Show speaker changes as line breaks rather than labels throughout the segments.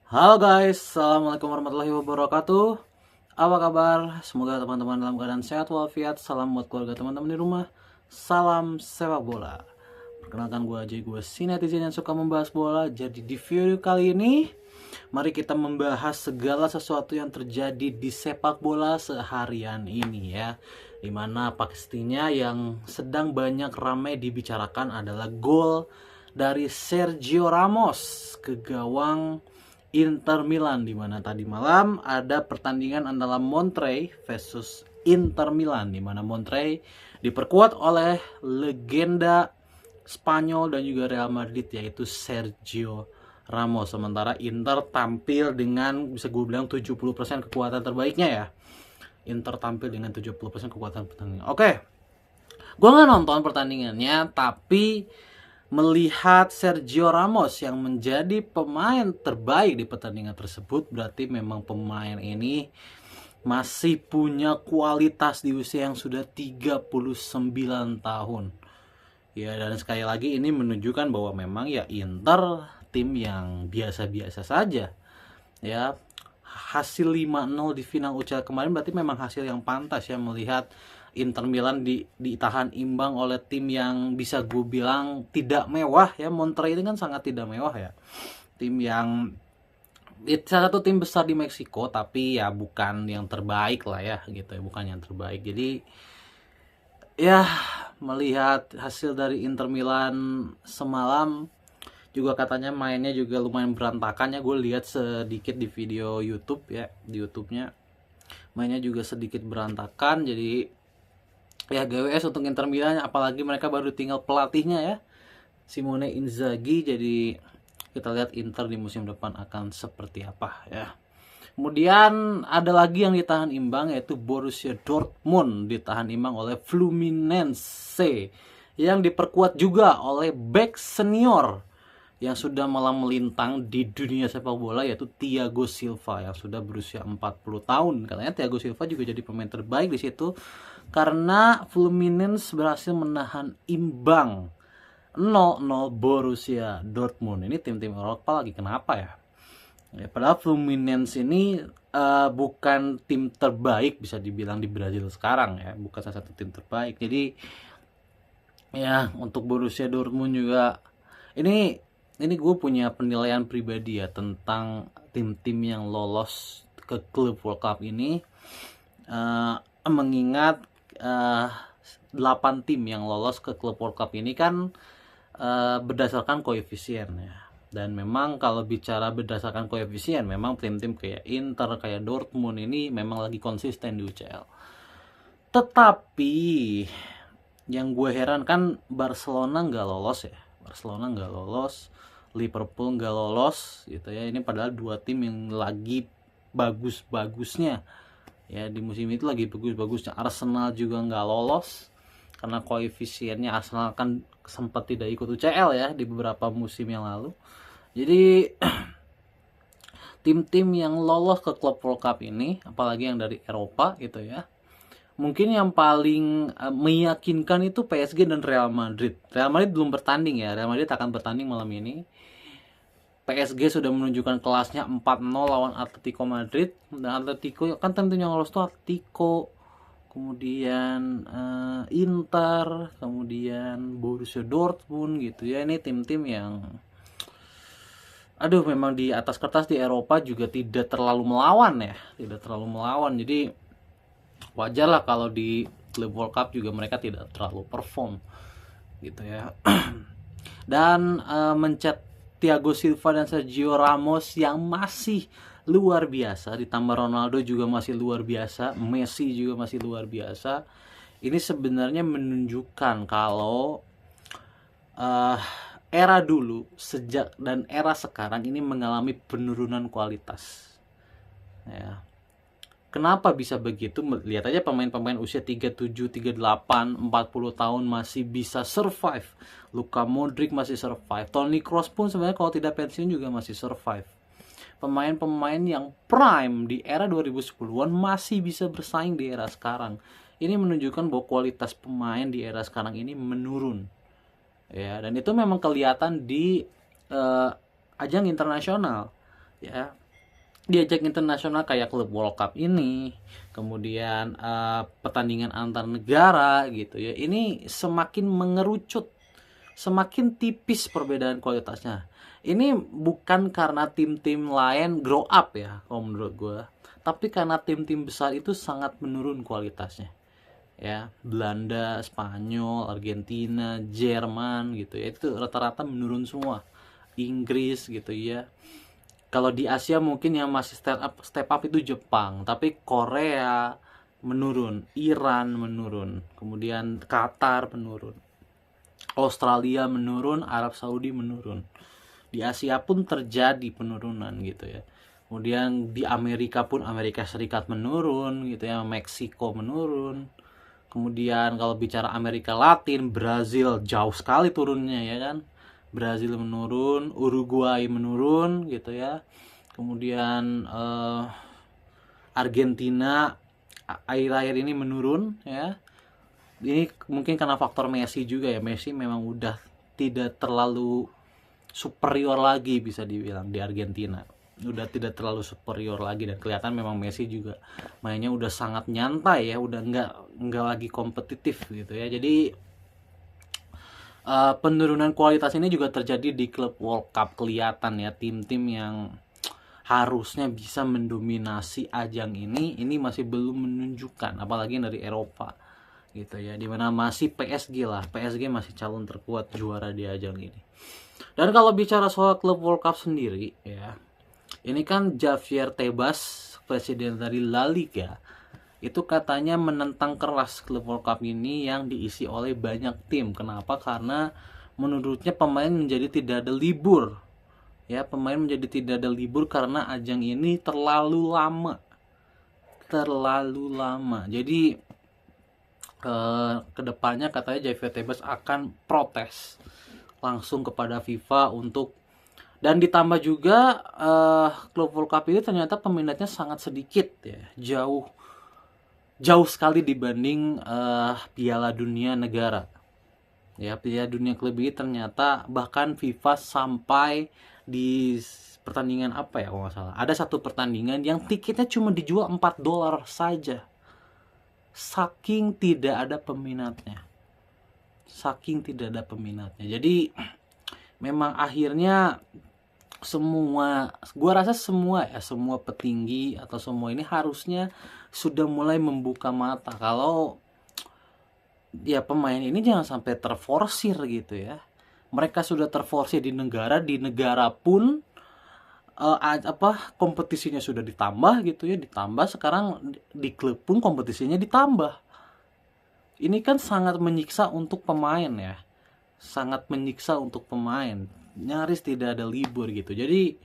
Halo guys, Assalamualaikum warahmatullahi wabarakatuh. Apa kabar? Semoga teman-teman dalam keadaan sehat walafiat. Salam buat keluarga teman-teman di rumah. Salam sepak bola. Perkenalkan gue aja, gue si netizen yang suka membahas bola. Jadi di video kali ini, mari kita membahas segala sesuatu yang terjadi di sepak bola seharian ini ya. Dimana pastinya yang sedang banyak ramai dibicarakan adalah gol dari Sergio Ramos ke gawang Inter Milan, di mana tadi malam ada pertandingan antara Monterrey versus Inter Milan, di mana Monterrey diperkuat oleh legenda Spanyol dan juga Real Madrid yaitu Sergio Ramos. Sementara Inter tampil dengan bisa gue bilang 70% kekuatan terbaiknya ya. Inter tampil dengan 70% kekuatan pertandingan. Oke. Gue nggak nonton pertandingannya, tapi melihat Sergio Ramos yang menjadi pemain terbaik di pertandingan tersebut, berarti memang pemain ini masih punya kualitas di usia yang sudah 39 tahun. Ya, dan sekali lagi ini menunjukkan bahwa memang ya Inter tim yang biasa-biasa saja. Ya, hasil 5-0 di final UCL kemarin berarti memang hasil yang pantas ya, melihat Inter Milan ditahan imbang oleh tim yang bisa gue bilang tidak mewah ya. Monterrey ini kan sangat tidak mewah ya. Tim yang salah satu tim besar di Meksiko, tapi ya bukan yang terbaik lah ya gitu ya, bukan yang terbaik. Jadi ya melihat hasil dari Inter Milan semalam, juga katanya mainnya juga lumayan berantakan ya. Gue lihat sedikit di video YouTube ya, di YouTube-nya mainnya juga sedikit berantakan. Jadi ya GWS untuk Inter Milan, apalagi mereka baru tinggal pelatihnya ya, Simone Inzaghi. Jadi kita lihat Inter di musim depan akan seperti apa ya. Kemudian ada lagi yang ditahan imbang, yaitu Borussia Dortmund ditahan imbang oleh Fluminense yang diperkuat juga oleh bek senior yang sudah malam melintang di dunia sepak bola, yaitu Thiago Silva yang sudah berusia 40 tahun. Katanya Thiago Silva juga jadi pemain terbaik di situ karena Fluminense berhasil menahan imbang 0-0 Borussia Dortmund. Ini tim-tim Eropa lagi kenapa ya? Ya, padahal Fluminense ini bukan tim terbaik bisa dibilang di Brazil sekarang ya, bukan salah satu tim terbaik. Jadi ya untuk Borussia Dortmund juga ini gue punya penilaian pribadi ya tentang tim-tim yang lolos ke klub World Cup ini. Mengingat 8 tim yang lolos ke klub World Cup ini kan berdasarkan koefisien ya. Dan memang kalau bicara berdasarkan koefisien, memang tim-tim kayak Inter, kayak Dortmund ini memang lagi konsisten di UCL. Tetapi yang gue heran kan Barcelona nggak lolos ya. Barcelona nggak lolos, Liverpool nggak lolos gitu ya. Ini padahal dua tim yang lagi bagus-bagusnya ya, di musim itu lagi bagus-bagusnya. Arsenal juga nggak lolos karena koefisiennya. Arsenal kan sempat tidak ikut UCL ya di beberapa musim yang lalu. Jadi tim-tim yang lolos ke klub World Cup ini, apalagi yang dari Eropa gitu ya, mungkin yang paling meyakinkan itu PSG dan Real Madrid. Real Madrid belum bertanding ya. Real Madrid akan bertanding malam ini. PSG sudah menunjukkan kelasnya 4-0 lawan Atletico Madrid. Dan Atletico kan tim yang lolos tuh Atletico, kemudian Inter, kemudian Borussia Dortmund gitu ya. Ini tim-tim yang memang di atas kertas di Eropa juga tidak terlalu melawan ya. Tidak terlalu melawan. Jadi wajar lah kalau di Club World Cup juga mereka tidak terlalu perform gitu ya. Dan mencet Thiago Silva dan Sergio Ramos yang masih luar biasa, ditambah Ronaldo juga masih luar biasa, Messi juga masih luar biasa. Ini sebenarnya menunjukkan kalau era dulu sejak dan era sekarang ini mengalami penurunan kualitas ya. Kenapa bisa begitu? Lihat aja pemain-pemain usia 37, 38, 40 tahun masih bisa survive. Luka Modric masih survive. Toni Kroos pun sebenarnya kalau tidak pensiun juga masih survive. Pemain-pemain yang prime di era 2010-an masih bisa bersaing di era sekarang. Ini menunjukkan bahwa kualitas pemain di era sekarang ini menurun. Ya, dan itu memang kelihatan di ajang internasional. Ya, di ajang internasional kayak Club World Cup ini, kemudian pertandingan antar negara gitu ya, ini semakin mengerucut, semakin tipis perbedaan kualitasnya. Ini bukan karena tim-tim lain grow up ya, kalau menurut gue, tapi karena tim-tim besar itu sangat menurun kualitasnya. Ya, Belanda, Spanyol, Argentina, Jerman gitu ya, itu rata-rata menurun semua. Inggris gitu ya. Kalau di Asia mungkin yang masih step up itu Jepang, tapi Korea menurun, Iran menurun, kemudian Qatar menurun, Australia menurun, Arab Saudi menurun. Di Asia pun terjadi penurunan gitu ya. Kemudian di Amerika pun Amerika Serikat menurun gitu ya, Meksiko menurun. Kemudian kalau bicara Amerika Latin, Brazil jauh sekali turunnya ya kan. Brazil menurun, Uruguay menurun gitu ya. Kemudian Argentina akhir-akhir ini menurun ya. Ini mungkin karena faktor Messi juga ya. Messi memang udah tidak terlalu superior lagi bisa dibilang di Argentina. Udah tidak terlalu superior lagi dan kelihatan memang Messi juga mainnya udah sangat nyantai ya, udah nggak lagi kompetitif gitu ya. Jadi penurunan kualitas ini juga terjadi di klub World Cup. Kelihatan ya tim-tim yang harusnya bisa mendominasi ajang ini masih belum menunjukkan, apalagi dari Eropa gitu ya, dimana masih PSG masih calon terkuat juara di ajang ini. Dan kalau bicara soal klub World Cup sendiri ya, ini kan Javier Tebas, presiden dari La Liga, itu katanya menentang keras klub World Cup ini yang diisi oleh banyak tim. Kenapa? Karena menurutnya pemain menjadi tidak ada libur. Ya, pemain menjadi tidak ada libur karena ajang ini terlalu lama. Jadi kedepannya katanya Javier Tebas akan protes langsung kepada FIFA untuk, dan ditambah juga klub World Cup ini ternyata peminatnya sangat sedikit ya, jauh sekali dibanding Piala Dunia negara ya. Piala Dunia klub ini ternyata bahkan FIFA sampai di pertandingan apa ya kalau nggak salah, ada satu pertandingan yang tiketnya cuma dijual $4 saja, saking tidak ada peminatnya. Jadi memang akhirnya gua rasa semua petinggi atau semua ini harusnya sudah mulai membuka mata kalau ya pemain ini jangan sampai terforsir gitu ya. Mereka sudah terforsir di negara pun kompetisinya sudah ditambah gitu ya, ditambah sekarang di klub pun kompetisinya ditambah. Ini kan sangat menyiksa untuk pemain ya, nyaris tidak ada libur gitu. Jadi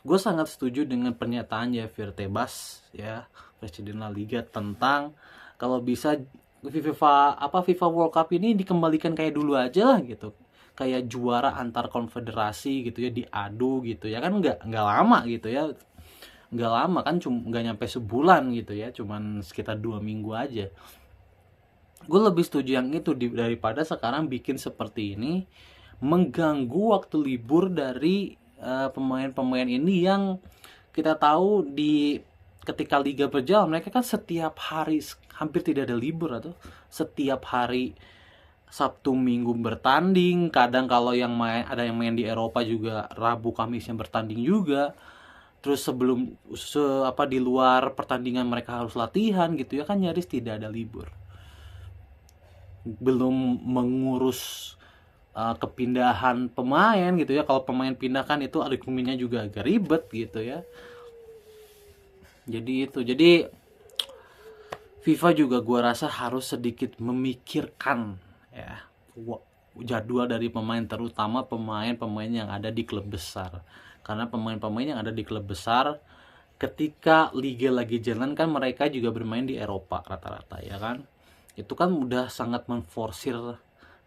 gue sangat setuju dengan pernyataan Javier Tebas ya, presiden La Liga, tentang kalau bisa FIFA World Cup ini dikembalikan kayak dulu aja lah gitu, kayak juara antar konfederasi gitu ya, diadu gitu ya, kan nggak lama gitu ya, nggak lama kan, nggak nyampe sebulan gitu ya, cuman sekitar 2 minggu aja. Gue lebih setuju yang itu daripada sekarang bikin seperti ini, mengganggu waktu libur dari pemain-pemain ini yang kita tahu ketika liga berjalan mereka kan setiap hari hampir tidak ada libur, atau setiap hari Sabtu Minggu bertanding. Kadang kalau ada yang main di Eropa juga Rabu Kamisnya bertanding juga. Terus di luar pertandingan mereka harus latihan gitu ya, kan nyaris tidak ada libur. Belum mengurus kepindahan pemain gitu ya. Kalau pemain pindah kan itu argumennya juga agak ribet gitu ya. Jadi FIFA juga gua rasa harus sedikit memikirkan ya jadwal dari pemain, terutama pemain yang ada di klub besar. Karena pemain-pemain yang ada di klub besar ketika liga lagi jalan kan mereka juga bermain di Eropa rata-rata ya kan. Itu kan udah sangat menforsir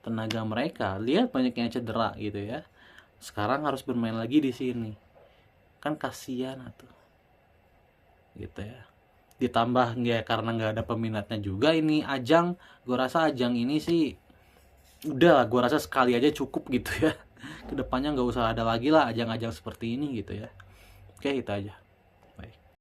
tenaga mereka. Lihat banyak yang cedera gitu ya. Sekarang harus bermain lagi di sini. Kan kasihan tuh. Gitu ya. Ditambah karena nggak ada peminatnya juga ini ajang. Gue rasa ajang ini sih udah lah, gue rasa sekali aja cukup gitu ya. Kedepannya nggak usah ada lagi lah ajang-ajang seperti ini gitu ya. Oke, itu aja.